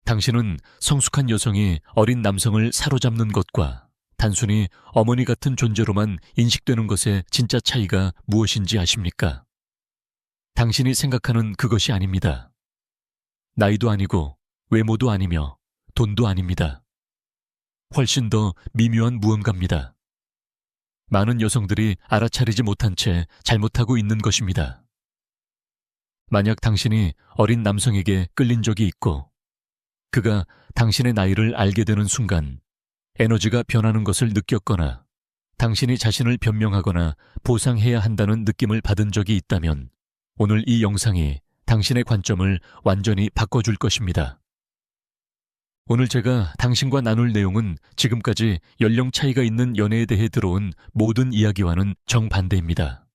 당신은 성숙한 여성이 어린 남성을 사로잡는 것과 단순히 어머니 같은 존재로만 인식되는 것의 진짜 차이가 무엇인지 아십니까? 당신이 생각하는 그것이 아닙니다. 나이도 아니고 외모도 아니며 돈도 아닙니다. 훨씬 더 미묘한 무언가입니다. 많은 여성들이 알아차리지 못한 채 잘못하고 있는 것입니다. 만약 당신이 어린 남성에게 끌린 적이 있고 그가 당신의 나이를 알게 되는 순간 에너지가 변하는 것을 느꼈거나 당신이 자신을 변명하거나 보상해야 한다는 느낌을 받은 적이 있다면 오늘 이 영상이 당신의 관점을 완전히 바꿔줄 것입니다. 오늘 제가 당신과 나눌 내용은 지금까지 연령 차이가 있는 연애에 대해 들어온 모든 이야기와는 정반대입니다.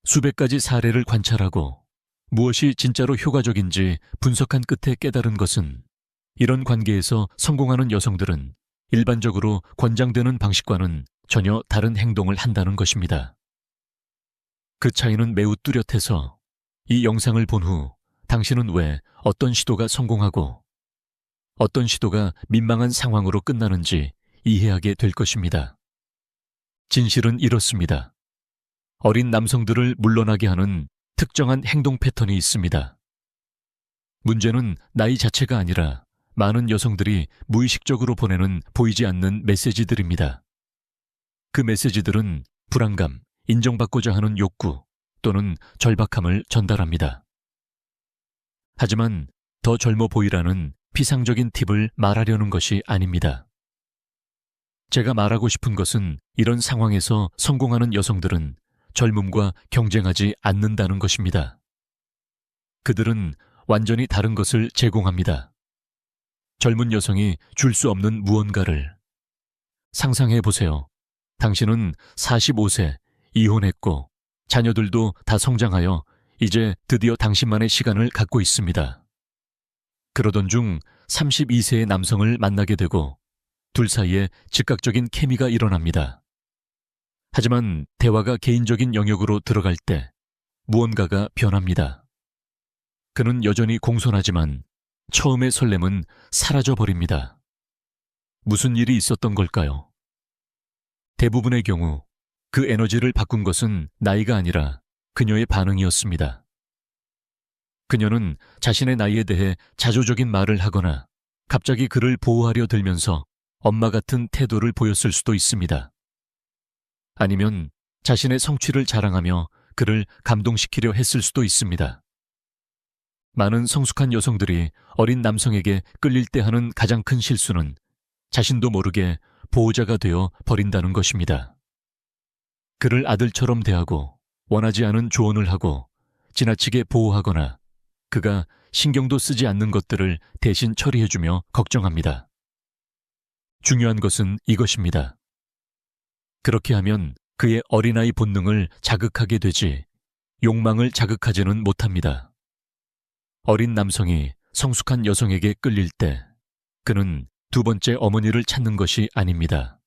수백 가지 사례를 관찰하고 무엇이 진짜로 효과적인지 분석한 끝에 깨달은 것은 이런 관계에서 성공하는 여성들은 일반적으로 권장되는 방식과는 전혀 다른 행동을 한다는 것입니다. 그 차이는 매우 뚜렷해서 이 영상을 본 후 당신은 왜 어떤 시도가 성공하고 어떤 시도가 민망한 상황으로 끝나는지 이해하게 될 것입니다. 진실은 이렇습니다. 어린 남성들을 물러나게 하는 특정한 행동 패턴이 있습니다. 문제는 나이 자체가 아니라 많은 여성들이 무의식적으로 보내는 보이지 않는 메시지들입니다. 그 메시지들은 불안감, 인정받고자 하는 욕구 또는 절박함을 전달합니다. 하지만 더 젊어 보이라는 피상적인 팁을 말하려는 것이 아닙니다. 제가 말하고 싶은 것은 이런 상황에서 성공하는 여성들은 젊음과 경쟁하지 않는다는 것입니다. 그들은 완전히 다른 것을 제공합니다. 젊은 여성이 줄 수 없는 무언가를. 상상해 보세요. 당신은 45세, 이혼했고 자녀들도 다 성장하여 이제 드디어 당신만의 시간을 갖고 있습니다. 그러던 중 32세의 남성을 만나게 되고 둘 사이에 즉각적인 케미가 일어납니다. 하지만 대화가 개인적인 영역으로 들어갈 때 무언가가 변합니다. 그는 여전히 공손하지만 처음의 설렘은 사라져버립니다. 무슨 일이 있었던 걸까요? 대부분의 경우 그 에너지를 바꾼 것은 나이가 아니라 그녀의 반응이었습니다. 그녀는 자신의 나이에 대해 자조적인 말을 하거나 갑자기 그를 보호하려 들면서 엄마 같은 태도를 보였을 수도 있습니다. 아니면 자신의 성취를 자랑하며 그를 감동시키려 했을 수도 있습니다. 많은 성숙한 여성들이 어린 남성에게 끌릴 때 하는 가장 큰 실수는 자신도 모르게 보호자가 되어 버린다는 것입니다. 그를 아들처럼 대하고 원하지 않은 조언을 하고 지나치게 보호하거나 그가 신경도 쓰지 않는 것들을 대신 처리해주며 걱정합니다. 중요한 것은 이것입니다. 그렇게 하면 그의 어린아이 본능을 자극하게 되지 욕망을 자극하지는 못합니다. 어린 남성이 성숙한 여성에게 끌릴 때 그는 두 번째 어머니를 찾는 것이 아닙니다.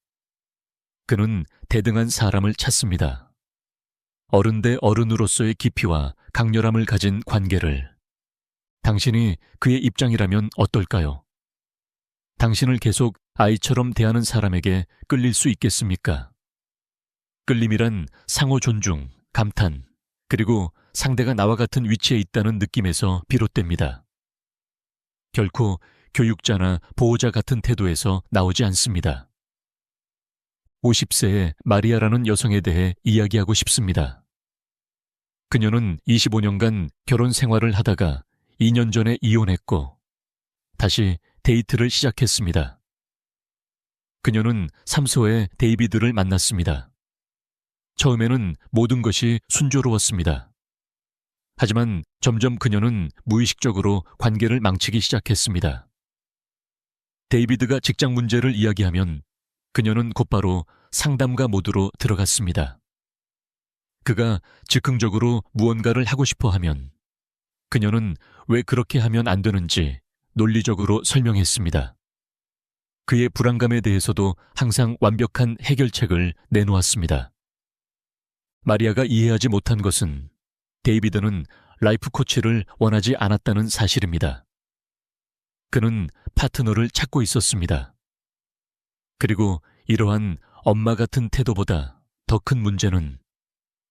그는 대등한 사람을 찾습니다. 어른 대 어른으로서의 깊이와 강렬함을 가진 관계를. 당신이 그의 입장이라면 어떨까요? 당신을 계속 아이처럼 대하는 사람에게 끌릴 수 있겠습니까? 끌림이란 상호 존중, 감탄, 그리고 상대가 나와 같은 위치에 있다는 느낌에서 비롯됩니다. 결코 교육자나 보호자 같은 태도에서 나오지 않습니다. 50세의 마리아라는 여성에 대해 이야기하고 싶습니다. 그녀는 25년간 결혼 생활을 하다가 2년 전에 이혼했고 다시 데이트를 시작했습니다. 그녀는 삼소의 데이비드를 만났습니다. 처음에는 모든 것이 순조로웠습니다. 하지만 점점 그녀는 무의식적으로 관계를 망치기 시작했습니다. 데이비드가 직장 문제를 이야기하면 그녀는 곧바로 상담가 모드로 들어갔습니다. 그가 즉흥적으로 무언가를 하고 싶어 하면 그녀는 왜 그렇게 하면 안 되는지 논리적으로 설명했습니다. 그의 불안감에 대해서도 항상 완벽한 해결책을 내놓았습니다. 마리아가 이해하지 못한 것은 데이비드는 라이프 코치를 원하지 않았다는 사실입니다. 그는 파트너를 찾고 있었습니다. 그리고 이러한 엄마 같은 태도보다 더 큰 문제는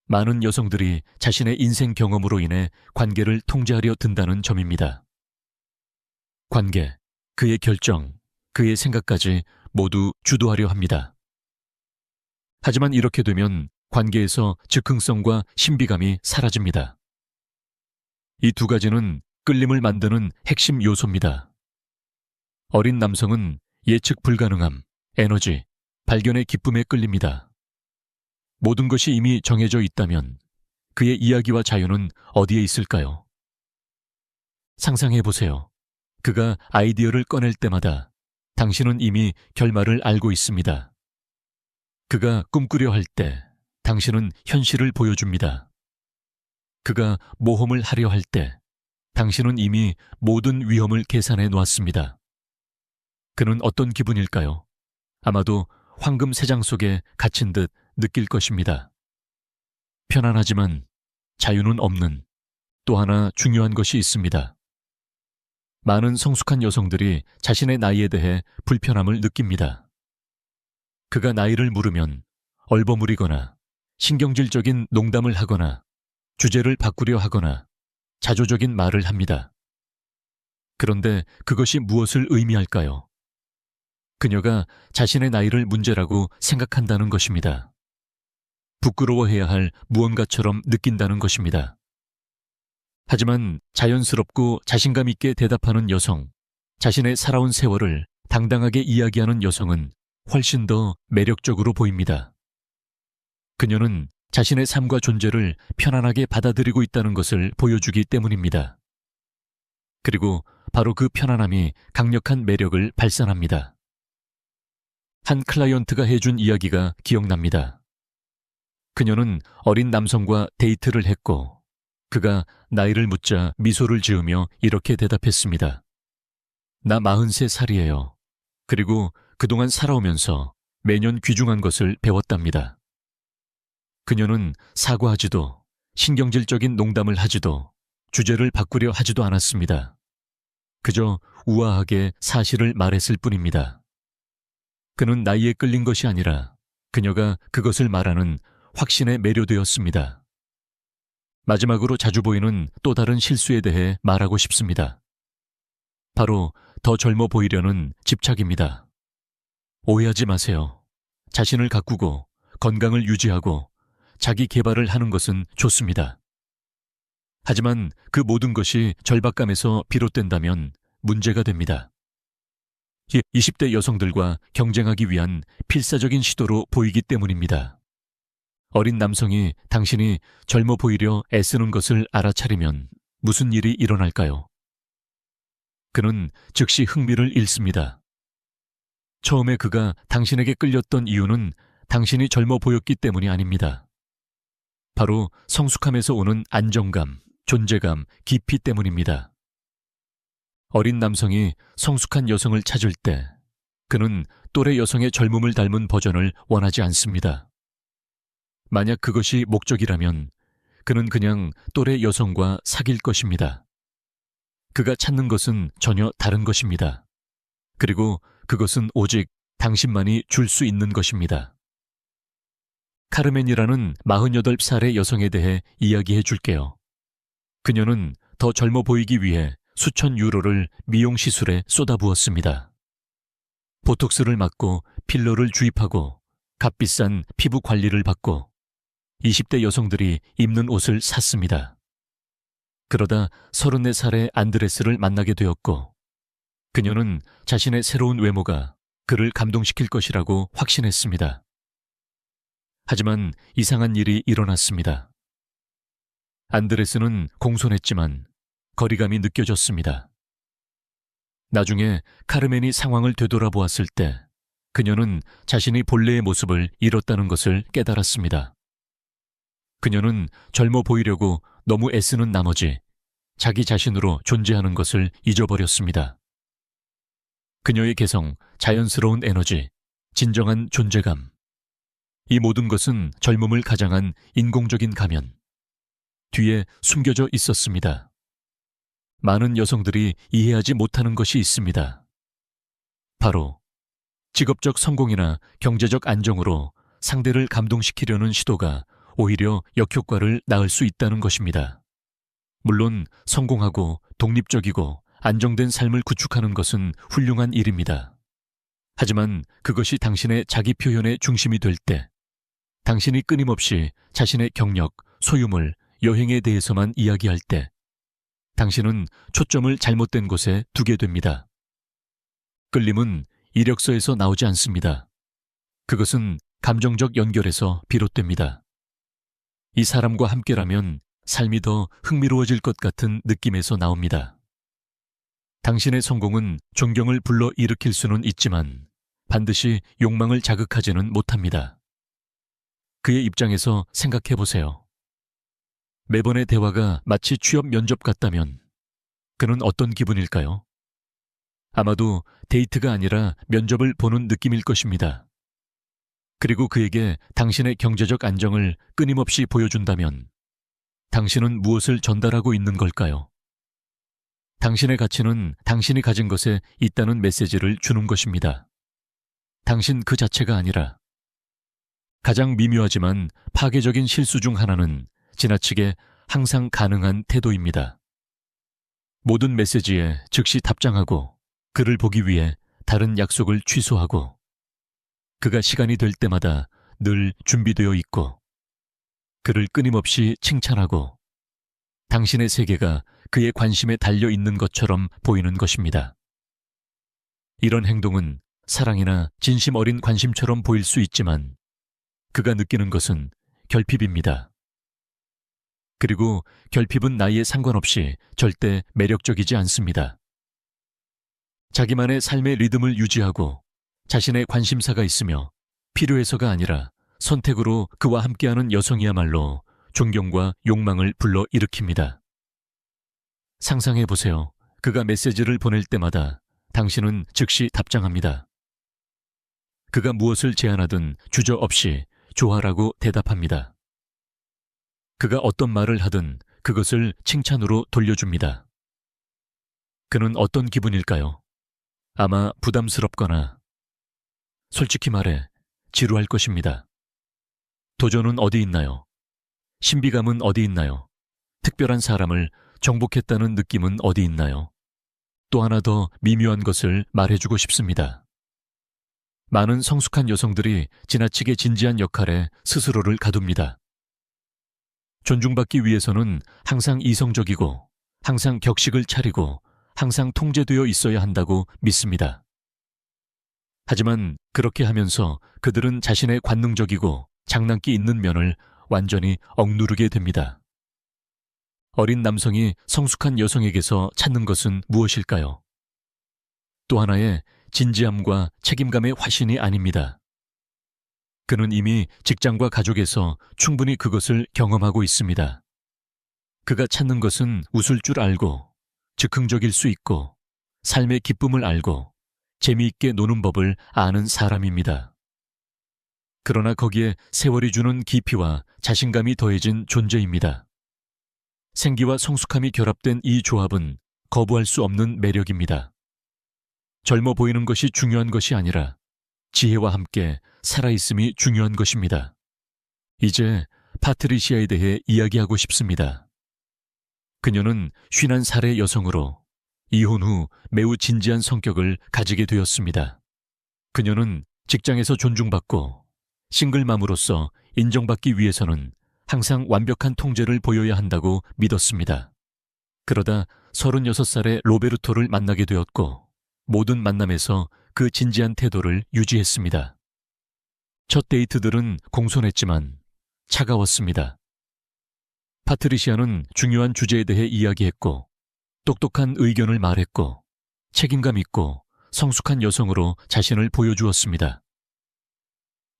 많은 여성들이 자신의 인생 경험으로 인해 관계를 통제하려 든다는 점입니다. 관계, 그의 결정, 그의 생각까지 모두 주도하려 합니다. 하지만 이렇게 되면 관계에서 즉흥성과 신비감이 사라집니다. 이 두 가지는 끌림을 만드는 핵심 요소입니다. 어린 남성은 예측 불가능함, 에너지, 발견의 기쁨에 끌립니다. 모든 것이 이미 정해져 있다면 그의 이야기와 자유는 어디에 있을까요? 상상해 보세요. 그가 아이디어를 꺼낼 때마다 당신은 이미 결말을 알고 있습니다. 그가 꿈꾸려 할 때 당신은 현실을 보여줍니다. 그가 모험을 하려 할 때 당신은 이미 모든 위험을 계산해 놓았습니다. 그는 어떤 기분일까요? 아마도 황금 새장 속에 갇힌 듯 느낄 것입니다. 편안하지만 자유는 없는 또 하나 중요한 것이 있습니다. 많은 성숙한 여성들이 자신의 나이에 대해 불편함을 느낍니다. 그가 나이를 물으면 얼버무리거나 신경질적인 농담을 하거나 주제를 바꾸려 하거나 자조적인 말을 합니다. 그런데 그것이 무엇을 의미할까요? 그녀가 자신의 나이를 문제라고 생각한다는 것입니다. 부끄러워해야 할 무언가처럼 느낀다는 것입니다. 하지만 자연스럽고 자신감 있게 대답하는 여성, 자신의 살아온 세월을 당당하게 이야기하는 여성은 훨씬 더 매력적으로 보입니다. 그녀는 자신의 삶과 존재를 편안하게 받아들이고 있다는 것을 보여주기 때문입니다. 그리고 바로 그 편안함이 강력한 매력을 발산합니다. 한 클라이언트가 해준 이야기가 기억납니다. 그녀는 어린 남성과 데이트를 했고 그가 나이를 묻자 미소를 지으며 이렇게 대답했습니다. 나 43살이에요. 그리고 그동안 살아오면서 매년 귀중한 것을 배웠답니다. 그녀는 사과하지도 신경질적인 농담을 하지도 주제를 바꾸려 하지도 않았습니다. 그저 우아하게 사실을 말했을 뿐입니다. 그는 나이에 끌린 것이 아니라 그녀가 그것을 말하는 확신에 매료되었습니다. 마지막으로 자주 보이는 또 다른 실수에 대해 말하고 싶습니다. 바로 더 젊어 보이려는 집착입니다. 오해하지 마세요. 자신을 가꾸고 건강을 유지하고 자기 개발을 하는 것은 좋습니다. 하지만 그 모든 것이 절박감에서 비롯된다면 문제가 됩니다. 20대 여성들과 경쟁하기 위한 필사적인 시도로 보이기 때문입니다. 어린 남성이 당신이 젊어 보이려 애쓰는 것을 알아차리면 무슨 일이 일어날까요? 그는 즉시 흥미를 잃습니다. 처음에 그가 당신에게 끌렸던 이유는 당신이 젊어 보였기 때문이 아닙니다. 바로 성숙함에서 오는 안정감, 존재감, 깊이 때문입니다. 어린 남성이 성숙한 여성을 찾을 때 그는 또래 여성의 젊음을 닮은 버전을 원하지 않습니다. 만약 그것이 목적이라면 그는 그냥 또래 여성과 사귈 것입니다. 그가 찾는 것은 전혀 다른 것입니다. 그리고 그것은 오직 당신만이 줄 수 있는 것입니다. 카르멘이라는 48살의 여성에 대해 이야기해 줄게요. 그녀는 더 젊어 보이기 위해 수천 유로를 미용 시술에 쏟아부었습니다. 보톡스를 맞고 필러를 주입하고 값비싼 피부 관리를 받고 20대 여성들이 입는 옷을 샀습니다. 그러다 34살의 안드레스를 만나게 되었고 그녀는 자신의 새로운 외모가 그를 감동시킬 것이라고 확신했습니다. 하지만 이상한 일이 일어났습니다. 안드레스는 공손했지만 거리감이 느껴졌습니다. 나중에 카르멘이 상황을 되돌아보았을 때 그녀는 자신이 본래의 모습을 잃었다는 것을 깨달았습니다. 그녀는 젊어 보이려고 너무 애쓰는 나머지 자기 자신으로 존재하는 것을 잊어버렸습니다. 그녀의 개성, 자연스러운 에너지, 진정한 존재감. 이 모든 것은 젊음을 가장한 인공적인 가면. 뒤에 숨겨져 있었습니다. 많은 여성들이 이해하지 못하는 것이 있습니다. 바로 직업적 성공이나 경제적 안정으로 상대를 감동시키려는 시도가 오히려 역효과를 낳을 수 있다는 것입니다. 물론 성공하고 독립적이고 안정된 삶을 구축하는 것은 훌륭한 일입니다. 하지만 그것이 당신의 자기 표현의 중심이 될 때, 당신이 끊임없이 자신의 경력, 소유물, 여행에 대해서만 이야기할 때, 당신은 초점을 잘못된 곳에 두게 됩니다. 끌림은 이력서에서 나오지 않습니다. 그것은 감정적 연결에서 비롯됩니다. 이 사람과 함께라면 삶이 더 흥미로워질 것 같은 느낌에서 나옵니다. 당신의 성공은 존경을 불러일으킬 수는 있지만 반드시 욕망을 자극하지는 못합니다. 그의 입장에서 생각해 보세요. 매번의 대화가 마치 취업 면접 같다면 그는 어떤 기분일까요? 아마도 데이트가 아니라 면접을 보는 느낌일 것입니다. 그리고 그에게 당신의 경제적 안정을 끊임없이 보여준다면 당신은 무엇을 전달하고 있는 걸까요? 당신의 가치는 당신이 가진 것에 있다는 메시지를 주는 것입니다. 당신 그 자체가 아니라. 가장 미묘하지만 파괴적인 실수 중 하나는 지나치게 항상 가능한 태도입니다. 모든 메시지에 즉시 답장하고 그를 보기 위해 다른 약속을 취소하고 그가 시간이 될 때마다 늘 준비되어 있고 그를 끊임없이 칭찬하고 당신의 세계가 그의 관심에 달려 있는 것처럼 보이는 것입니다. 이런 행동은 사랑이나 진심 어린 관심처럼 보일 수 있지만 그가 느끼는 것은 결핍입니다. 그리고 결핍은 나이에 상관없이 절대 매력적이지 않습니다. 자기만의 삶의 리듬을 유지하고 자신의 관심사가 있으며 필요해서가 아니라 선택으로 그와 함께하는 여성이야말로 존경과 욕망을 불러일으킵니다. 상상해 보세요. 그가 메시지를 보낼 때마다 당신은 즉시 답장합니다. 그가 무엇을 제안하든 주저없이 좋아라고 대답합니다. 그가 어떤 말을 하든 그것을 칭찬으로 돌려줍니다. 그는 어떤 기분일까요? 아마 부담스럽거나 솔직히 말해 지루할 것입니다. 도전은 어디 있나요? 신비감은 어디 있나요? 특별한 사람을 정복했다는 느낌은 어디 있나요? 또 하나 더 미묘한 것을 말해주고 싶습니다. 많은 성숙한 여성들이 지나치게 진지한 역할에 스스로를 가둡니다. 존중받기 위해서는 항상 이성적이고 항상 격식을 차리고 항상 통제되어 있어야 한다고 믿습니다. 하지만 그렇게 하면서 그들은 자신의 관능적이고 장난기 있는 면을 완전히 억누르게 됩니다. 어린 남성이 성숙한 여성에게서 찾는 것은 무엇일까요? 또 하나의 진지함과 책임감의 화신이 아닙니다. 그는 이미 직장과 가족에서 충분히 그것을 경험하고 있습니다. 그가 찾는 것은 웃을 줄 알고 즉흥적일 수 있고 삶의 기쁨을 알고 재미있게 노는 법을 아는 사람입니다. 그러나 거기에 세월이 주는 깊이와 자신감이 더해진 존재입니다. 생기와 성숙함이 결합된 이 조합은 거부할 수 없는 매력입니다. 젊어 보이는 것이 중요한 것이 아니라 지혜와 함께 살아있음이 중요한 것입니다. 이제 파트리시아에 대해 이야기하고 싶습니다. 그녀는 51살의 여성으로 이혼 후 매우 진지한 성격을 가지게 되었습니다. 그녀는 직장에서 존중받고 싱글맘으로서 인정받기 위해서는 항상 완벽한 통제를 보여야 한다고 믿었습니다. 그러다 36살의 로베르토를 만나게 되었고 모든 만남에서 그 진지한 태도를 유지했습니다. 첫 데이트들은 공손했지만 차가웠습니다. 파트리시아는 중요한 주제에 대해 이야기했고 똑똑한 의견을 말했고 책임감 있고 성숙한 여성으로 자신을 보여주었습니다.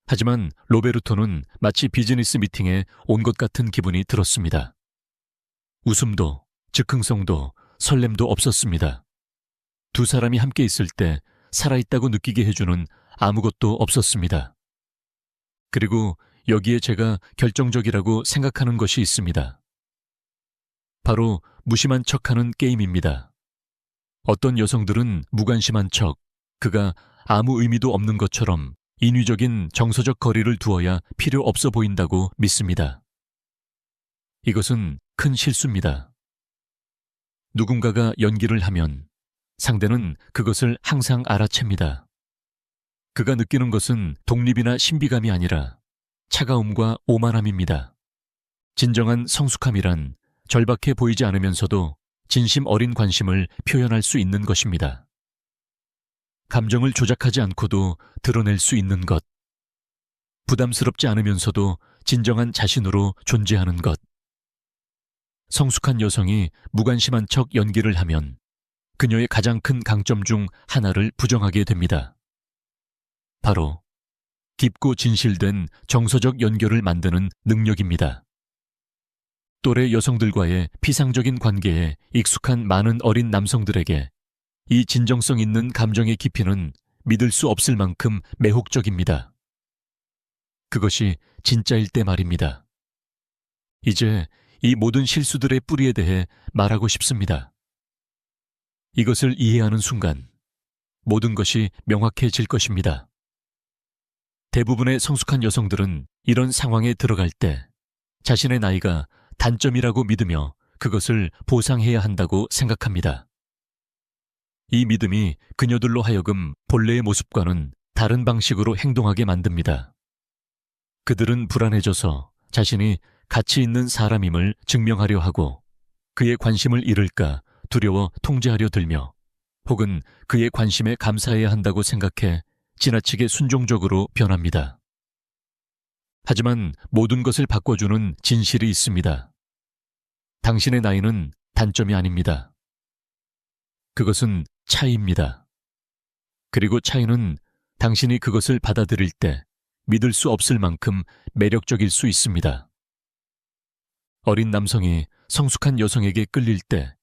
하지만 로베르토는 마치 비즈니스 미팅에 온 것 같은 기분이 들었습니다. 웃음도 즉흥성도 설렘도 없었습니다. 두 사람이 함께 있을 때 살아있다고 느끼게 해주는 아무것도 없었습니다. 그리고 여기에 제가 결정적이라고 생각하는 것이 있습니다. 바로 무심한 척하는 게임입니다. 어떤 여성들은 무관심한 척, 그가 아무 의미도 없는 것처럼 인위적인 정서적 거리를 두어야 필요 없어 보인다고 믿습니다. 이것은 큰 실수입니다. 누군가가 연기를 하면 상대는 그것을 항상 알아챕니다. 그가 느끼는 것은 독립이나 신비감이 아니라 차가움과 오만함입니다. 진정한 성숙함이란 절박해 보이지 않으면서도 진심 어린 관심을 표현할 수 있는 것입니다. 감정을 조작하지 않고도 드러낼 수 있는 것. 부담스럽지 않으면서도 진정한 자신으로 존재하는 것. 성숙한 여성이 무관심한 척 연기를 하면 그녀의 가장 큰 강점 중 하나를 부정하게 됩니다. 바로 깊고 진실된 정서적 연결을 만드는 능력입니다. 또래 여성들과의 피상적인 관계에 익숙한 많은 어린 남성들에게 이 진정성 있는 감정의 깊이는 믿을 수 없을 만큼 매혹적입니다. 그것이 진짜일 때 말입니다. 이제 이 모든 실수들의 뿌리에 대해 말하고 싶습니다. 이것을 이해하는 순간 모든 것이 명확해질 것입니다. 대부분의 성숙한 여성들은 이런 상황에 들어갈 때 자신의 나이가 단점이라고 믿으며 그것을 보상해야 한다고 생각합니다. 이 믿음이 그녀들로 하여금 본래의 모습과는 다른 방식으로 행동하게 만듭니다. 그들은 불안해져서 자신이 가치 있는 사람임을 증명하려 하고 그의 관심을 잃을까 두려워 통제하려 들며 혹은 그의 관심에 감사해야 한다고 생각해 지나치게 순종적으로 변합니다. 하지만 모든 것을 바꿔주는 진실이 있습니다. 당신의 나이는 단점이 아닙니다. 그것은 차이입니다. 그리고 차이는 당신이 그것을 받아들일 때 믿을 수 없을 만큼 매력적일 수 있습니다. 어린 남성이 성숙한 여성에게 끌릴 때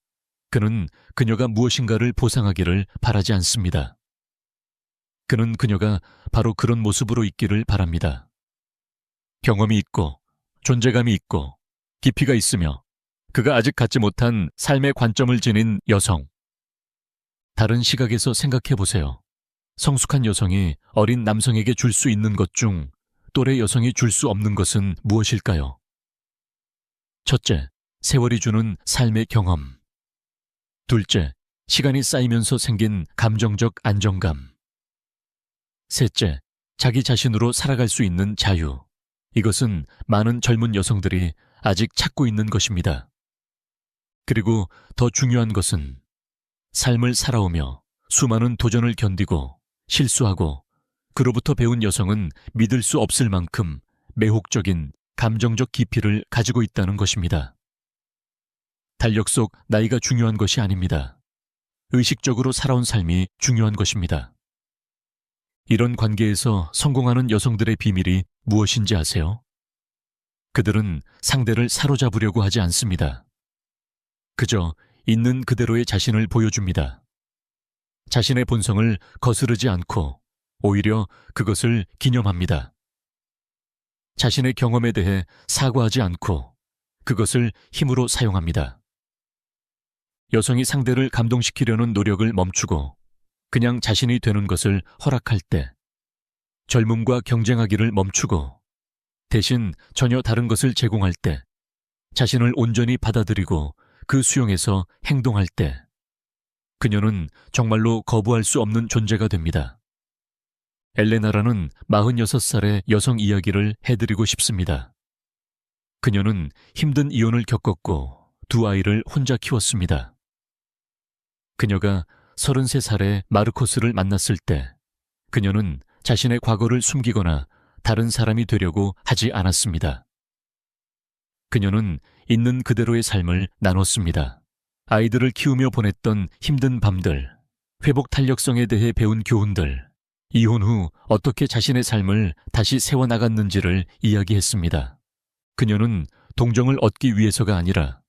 그는 그녀가 무엇인가를 보상하기를 바라지 않습니다. 그는 그녀가 바로 그런 모습으로 있기를 바랍니다. 경험이 있고 존재감이 있고 깊이가 있으며 그가 아직 갖지 못한 삶의 관점을 지닌 여성. 다른 시각에서 생각해 보세요. 성숙한 여성이 어린 남성에게 줄 수 있는 것 중 또래 여성이 줄 수 없는 것은 무엇일까요? 첫째, 세월이 주는 삶의 경험. 둘째, 시간이 쌓이면서 생긴 감정적 안정감. 셋째, 자기 자신으로 살아갈 수 있는 자유. 이것은 많은 젊은 여성들이 아직 찾고 있는 것입니다. 그리고 더 중요한 것은 삶을 살아오며 수많은 도전을 견디고 실수하고 그로부터 배운 여성은 믿을 수 없을 만큼 매혹적인 감정적 깊이를 가지고 있다는 것입니다. 달력 속 나이가 중요한 것이 아닙니다. 의식적으로 살아온 삶이 중요한 것입니다. 이런 관계에서 성공하는 여성들의 비밀이 무엇인지 아세요? 그들은 상대를 사로잡으려고 하지 않습니다. 그저 있는 그대로의 자신을 보여줍니다. 자신의 본성을 거스르지 않고 오히려 그것을 기념합니다. 자신의 경험에 대해 사과하지 않고 그것을 힘으로 사용합니다. 여성이 상대를 감동시키려는 노력을 멈추고 그냥 자신이 되는 것을 허락할 때, 젊음과 경쟁하기를 멈추고 대신 전혀 다른 것을 제공할 때, 자신을 온전히 받아들이고 그 수용에서 행동할 때, 그녀는 정말로 거부할 수 없는 존재가 됩니다. 엘레나라는 46살의 여성 이야기를 해드리고 싶습니다. 그녀는 힘든 이혼을 겪었고 두 아이를 혼자 키웠습니다. 그녀가 33살의 마르코스를 만났을 때 그녀는 자신의 과거를 숨기거나 다른 사람이 되려고 하지 않았습니다. 그녀는 있는 그대로의 삶을 나눴습니다. 아이들을 키우며 보냈던 힘든 밤들, 회복 탄력성에 대해 배운 교훈들, 이혼 후 어떻게 자신의 삶을 다시 세워나갔는지를 이야기했습니다. 그녀는 동정을 얻기 위해서가 아니라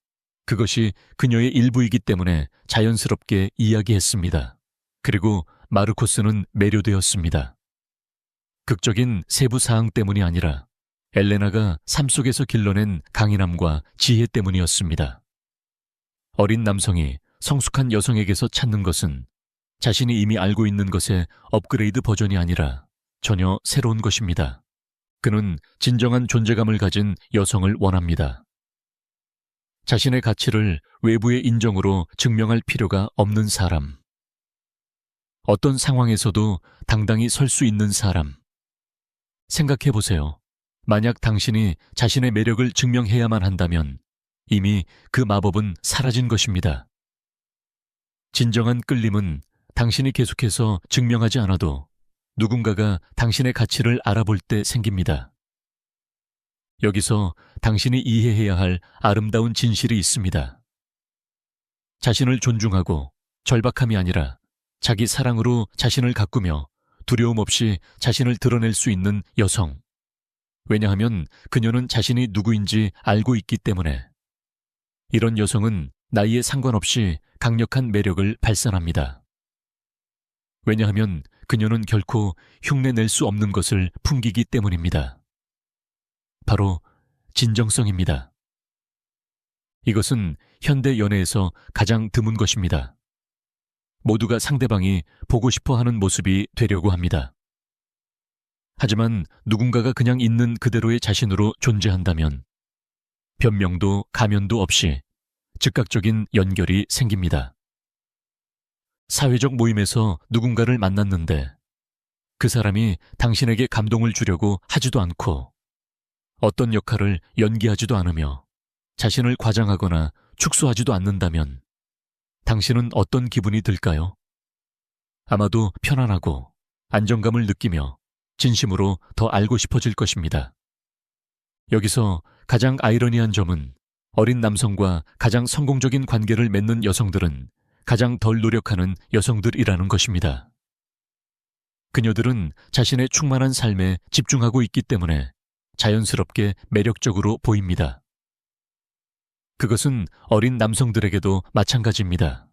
그것이 그녀의 일부이기 때문에 자연스럽게 이야기했습니다. 그리고 마르코스는 매료되었습니다. 극적인 세부 사항 때문이 아니라 엘레나가 삶 속에서 길러낸 강인함과 지혜 때문이었습니다. 어린 남성이 성숙한 여성에게서 찾는 것은 자신이 이미 알고 있는 것의 업그레이드 버전이 아니라 전혀 새로운 것입니다. 그는 진정한 존재감을 가진 여성을 원합니다. 자신의 가치를 외부의 인정으로 증명할 필요가 없는 사람. 어떤 상황에서도 당당히 설 수 있는 사람. 생각해 보세요. 만약 당신이 자신의 매력을 증명해야만 한다면 이미 그 마법은 사라진 것입니다. 진정한 끌림은 당신이 계속해서 증명하지 않아도 누군가가 당신의 가치를 알아볼 때 생깁니다. 여기서 당신이 이해해야 할 아름다운 진실이 있습니다. 자신을 존중하고 절박함이 아니라 자기 사랑으로 자신을 가꾸며 두려움 없이 자신을 드러낼 수 있는 여성. 왜냐하면 그녀는 자신이 누구인지 알고 있기 때문에. 이런 여성은 나이에 상관없이 강력한 매력을 발산합니다. 왜냐하면 그녀는 결코 흉내낼 수 없는 것을 풍기기 때문입니다. 바로 진정성입니다. 이것은 현대 연애에서 가장 드문 것입니다. 모두가 상대방이 보고 싶어 하는 모습이 되려고 합니다. 하지만 누군가가 그냥 있는 그대로의 자신으로 존재한다면 변명도 가면도 없이 즉각적인 연결이 생깁니다. 사회적 모임에서 누군가를 만났는데 그 사람이 당신에게 감동을 주려고 하지도 않고 어떤 역할을 연기하지도 않으며 자신을 과장하거나 축소하지도 않는다면 당신은 어떤 기분이 들까요? 아마도 편안하고 안정감을 느끼며 진심으로 더 알고 싶어질 것입니다. 여기서 가장 아이러니한 점은 어린 남성과 가장 성공적인 관계를 맺는 여성들은 가장 덜 노력하는 여성들이라는 것입니다. 그녀들은 자신의 충만한 삶에 집중하고 있기 때문에 자연스럽게 매력적으로 보입니다. 그것은 어린 남성들에게도 마찬가지입니다.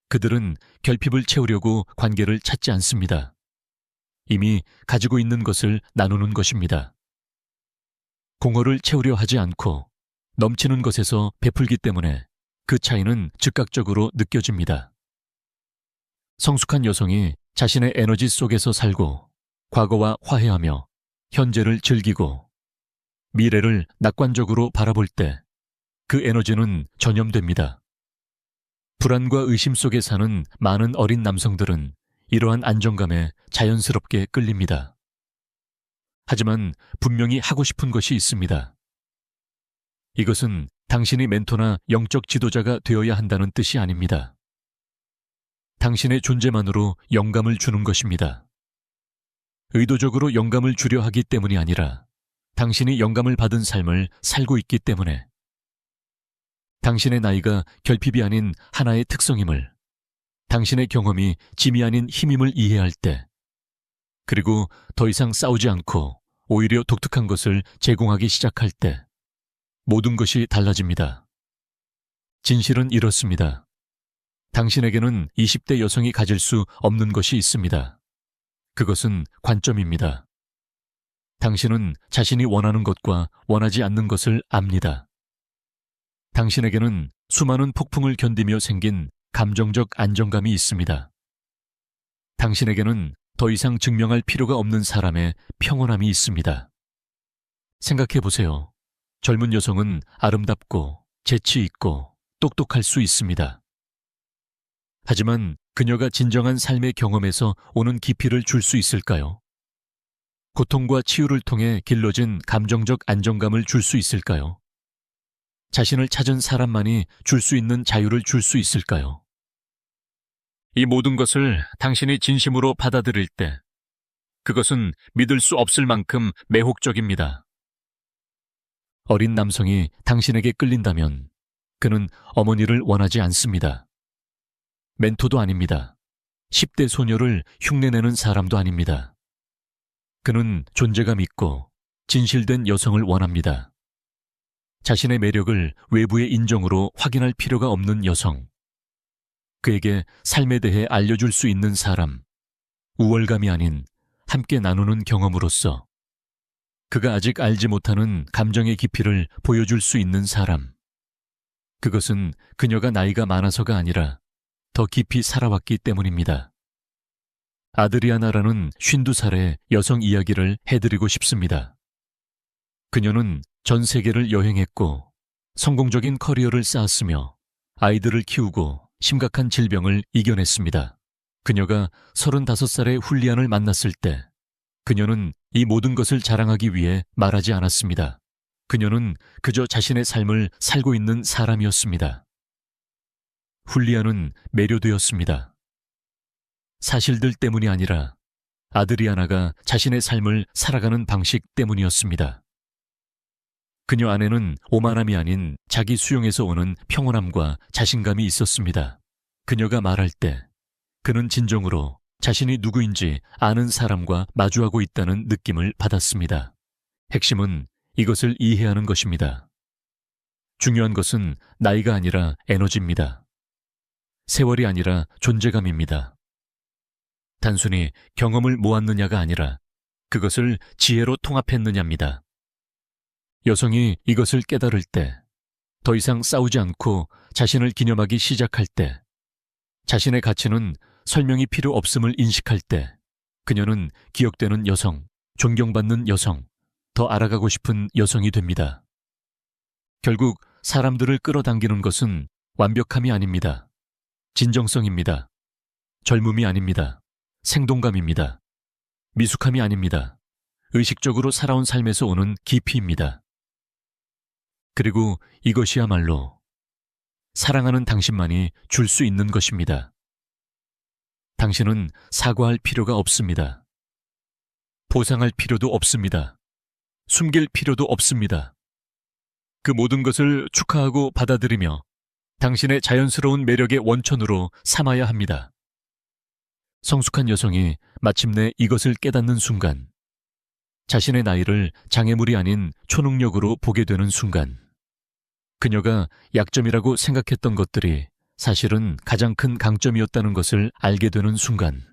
그들은 결핍을 채우려고 관계를 찾지 않습니다. 이미 가지고 있는 것을 나누는 것입니다. 공허를 채우려 하지 않고 넘치는 것에서 베풀기 때문에 그 차이는 즉각적으로 느껴집니다. 성숙한 여성이 자신의 에너지 속에서 살고 과거와 화해하며 현재를 즐기고 미래를 낙관적으로 바라볼 때 그 에너지는 전염됩니다. 불안과 의심 속에 사는 많은 어린 남성들은 이러한 안정감에 자연스럽게 끌립니다. 하지만 분명히 하고 싶은 것이 있습니다. 이것은 당신이 멘토나 영적 지도자가 되어야 한다는 뜻이 아닙니다. 당신의 존재만으로 영감을 주는 것입니다. 의도적으로 영감을 주려 하기 때문이 아니라 당신이 영감을 받은 삶을 살고 있기 때문에. 당신의 나이가 결핍이 아닌 하나의 특성임을, 당신의 경험이 짐이 아닌 힘임을 이해할 때, 그리고 더 이상 싸우지 않고 오히려 독특한 것을 제공하기 시작할 때 모든 것이 달라집니다. 진실은 이렇습니다. 당신에게는 20대 여성이 가질 수 없는 것이 있습니다. 그것은 관점입니다. 당신은 자신이 원하는 것과 원하지 않는 것을 압니다. 당신에게는 수많은 폭풍을 견디며 생긴 감정적 안정감이 있습니다. 당신에게는 더 이상 증명할 필요가 없는 사람의 평온함이 있습니다. 생각해 보세요. 젊은 여성은 아름답고 재치 있고 똑똑할 수 있습니다. 하지만 그녀가 진정한 삶의 경험에서 오는 깊이를 줄 수 있을까요? 고통과 치유를 통해 길러진 감정적 안정감을 줄 수 있을까요? 자신을 찾은 사람만이 줄 수 있는 자유를 줄 수 있을까요? 이 모든 것을 당신이 진심으로 받아들일 때 그것은 믿을 수 없을 만큼 매혹적입니다. 어린 남성이 당신에게 끌린다면 그는 어머니를 원하지 않습니다. 멘토도 아닙니다. 10대 소녀를 흉내내는 사람도 아닙니다. 그는 존재감 있고 진실된 여성을 원합니다. 자신의 매력을 외부의 인정으로 확인할 필요가 없는 여성. 그에게 삶에 대해 알려줄 수 있는 사람. 우월감이 아닌 함께 나누는 경험으로서 그가 아직 알지 못하는 감정의 깊이를 보여줄 수 있는 사람. 그것은 그녀가 나이가 많아서가 아니라 더 깊이 살아왔기 때문입니다. 아드리아나라는 52살의 여성 이야기를 해드리고 싶습니다. 그녀는 전 세계를 여행했고 성공적인 커리어를 쌓았으며 아이들을 키우고 심각한 질병을 이겨냈습니다. 그녀가 35살의 훌리안을 만났을 때 그녀는 이 모든 것을 자랑하기 위해 말하지 않았습니다. 그녀는 그저 자신의 삶을 살고 있는 사람이었습니다. 훌리안은 매료되었습니다. 사실들 때문이 아니라 아드리아나가 자신의 삶을 살아가는 방식 때문이었습니다. 그녀 안에는 오만함이 아닌 자기 수용에서 오는 평온함과 자신감이 있었습니다. 그녀가 말할 때 그는 진정으로 자신이 누구인지 아는 사람과 마주하고 있다는 느낌을 받았습니다. 핵심은 이것을 이해하는 것입니다. 중요한 것은 나이가 아니라 에너지입니다. 세월이 아니라 존재감입니다. 단순히 경험을 모았느냐가 아니라 그것을 지혜로 통합했느냐입니다. 여성이 이것을 깨달을 때, 더 이상 싸우지 않고 자신을 기념하기 시작할 때, 자신의 가치는 설명이 필요 없음을 인식할 때, 그녀는 기억되는 여성, 존경받는 여성, 더 알아가고 싶은 여성이 됩니다. 결국 사람들을 끌어당기는 것은 완벽함이 아닙니다. 진정성입니다. 젊음이 아닙니다. 생동감입니다. 미숙함이 아닙니다. 의식적으로 살아온 삶에서 오는 깊이입니다. 그리고 이것이야말로 사랑하는 당신만이 줄 수 있는 것입니다. 당신은 사과할 필요가 없습니다. 보상할 필요도 없습니다. 숨길 필요도 없습니다. 그 모든 것을 축하하고 받아들이며 당신의 자연스러운 매력의 원천으로 삼아야 합니다. 성숙한 여성이 마침내 이것을 깨닫는 순간, 자신의 나이를 장애물이 아닌 초능력으로 보게 되는 순간, 그녀가 약점이라고 생각했던 것들이 사실은 가장 큰 강점이었다는 것을 알게 되는 순간,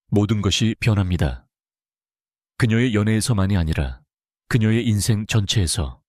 모든 것이 변합니다. 그녀의 연애에서만이 아니라 그녀의 인생 전체에서